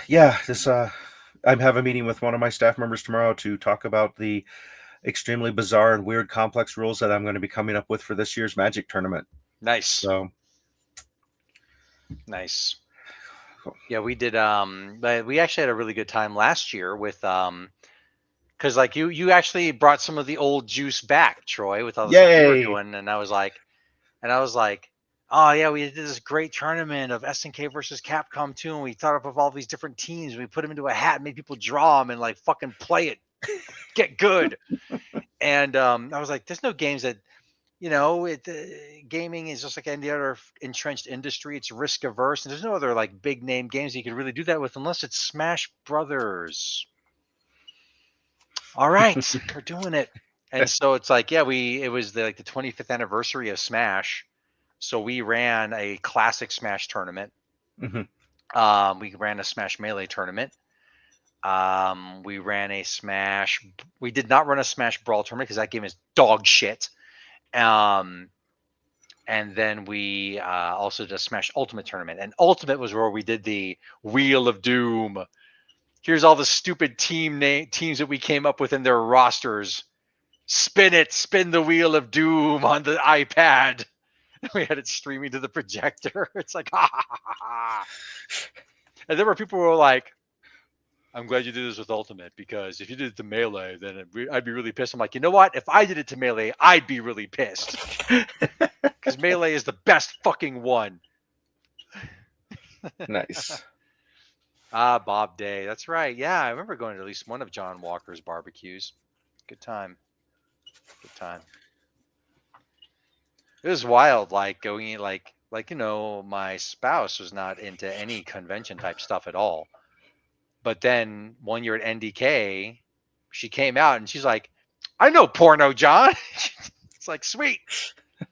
Yeah, this I'm having a meeting with one of my staff members tomorrow to talk about the extremely bizarre and weird complex rules that I'm going to be coming up with for this year's Magic tournament. Nice, So nice. cool. Yeah, we did. But we actually had a really good time last year with because like you actually brought some of the old juice back, Troy, with all the stuff you were Yay! doing, and I was like, oh yeah, we did this great tournament of SNK versus Capcom 2, and we thought up of all these different teams, and we put them into a hat, and made people draw them, and like fucking play it, get good. And I was like, there's no games that, gaming is just like any other entrenched industry. It's risk averse, and there's no other like big name games you could really do that with unless it's Smash Brothers. All right, we're doing it. And so it's like, yeah, it was like the 25th anniversary of Smash. So we ran a classic Smash tournament. Mm-hmm. We ran a Smash Melee tournament. We ran a Smash. We did not run a Smash Brawl tournament because that game is dog shit. And then we also did a Smash Ultimate tournament. And Ultimate was where we did the Wheel of Doom. Here's all the stupid teams that we came up with in their rosters. Spin the Wheel of Doom on the iPad. We had it streaming to the projector. It's like, ha ha ha ha. And there were people who were like, I'm glad you did this with Ultimate because if you did it to Melee, then I'd be really pissed. I'm like, you know what? If I did it to Melee, I'd be really pissed. Because Melee is the best fucking one. Nice. Bob Day. That's right. Yeah, I remember going to at least one of John Walker's barbecues. Good time. Good time. It was wild, like going like my spouse was not into any convention type stuff at all. But then one year at NDK, she came out and she's like, I know Porno John. It's like, sweet.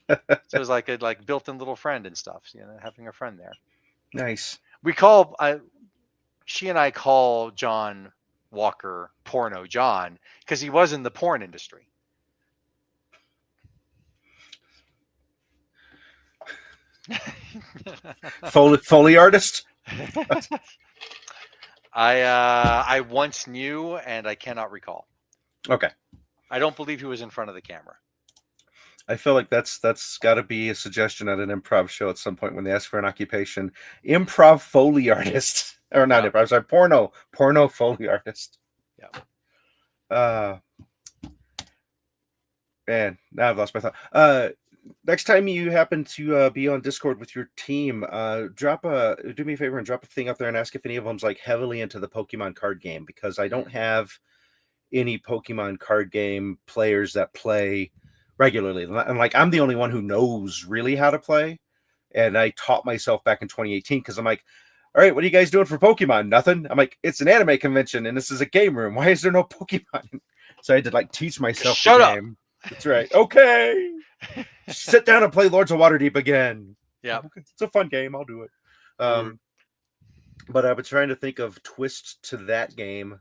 So it was like a built-in little friend and stuff, having a friend there. Nice. She and I call John Walker Porno John because he was in the porn industry. Foley artist. I once knew, and I cannot recall. Okay. I don't believe he was in front of the camera. I feel like that's got to be a suggestion at an improv show at some point when they ask for an occupation. Improv Foley artist, or not improv? Sorry, porno Foley artist. Yeah. Man, now I've lost my thought. Next time you happen to be on Discord with your team, do me a favor and drop a thing up there and ask if any of them's like heavily into the Pokemon card game, because I don't have any Pokemon card game players that play regularly. And like, I'm the only one who knows really how to play. And I taught myself back in 2018 because I'm like, all right, what are you guys doing for Pokemon? Nothing. I'm like, it's an anime convention and this is a game room. Why is there no Pokemon? So I had to like teach myself Shut the up. game. That's right. Okay. Sit down and play Lords of Waterdeep again. Yeah. Okay. It's a fun game. I'll do it. But I was trying to think of twists to that game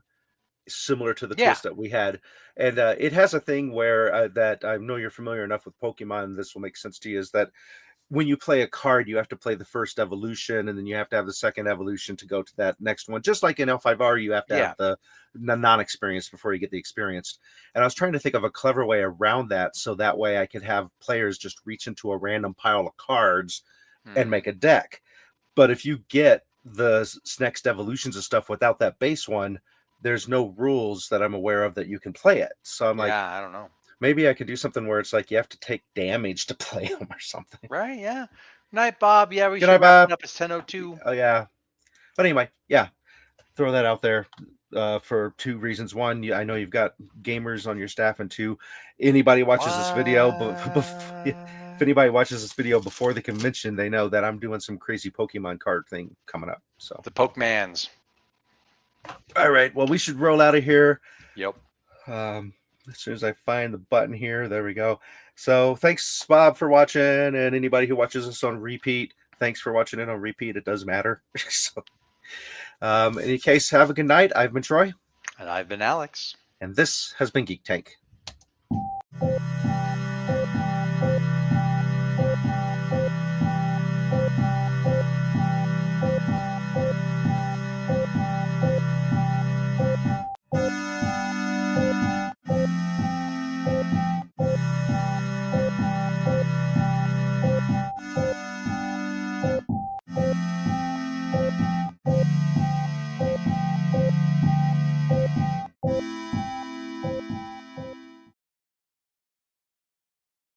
similar to the twist that we had. And it has a thing where that I know you're familiar enough with Pokemon, this will make sense to you, is that when you play a card, you have to play the first evolution, and then you have to have the second evolution to go to that next one. Just like in L5R, you have to have the non-experienced before you get the experienced. And I was trying to think of a clever way around that, so that way I could have players just reach into a random pile of cards and make a deck. But if you get the next evolutions and stuff without that base one, there's no rules that I'm aware of that you can play it. So I'm like, I don't know. Maybe I could do something where it's like you have to take damage to play them or something. Right, yeah. Night, Bob. Yeah, we Good should night, wrap Bob. it up. It's 10:02. Oh, yeah. But anyway, yeah. Throw that out there for two reasons. One, I know you've got gamers on your staff, and two, anybody watches this video, if anybody watches this video before the convention, they know that I'm doing some crazy Pokemon card thing coming up. So the Pokemans. All right. Well, we should roll out of here. Yep. As soon as I find the button here, there we go. So thanks, Bob, for watching, and anybody who watches us on repeat, thanks for watching it on repeat. It does matter. So, in any case, have a good night. I've been Troy. And I've been Alex. And this has been Geek Tank.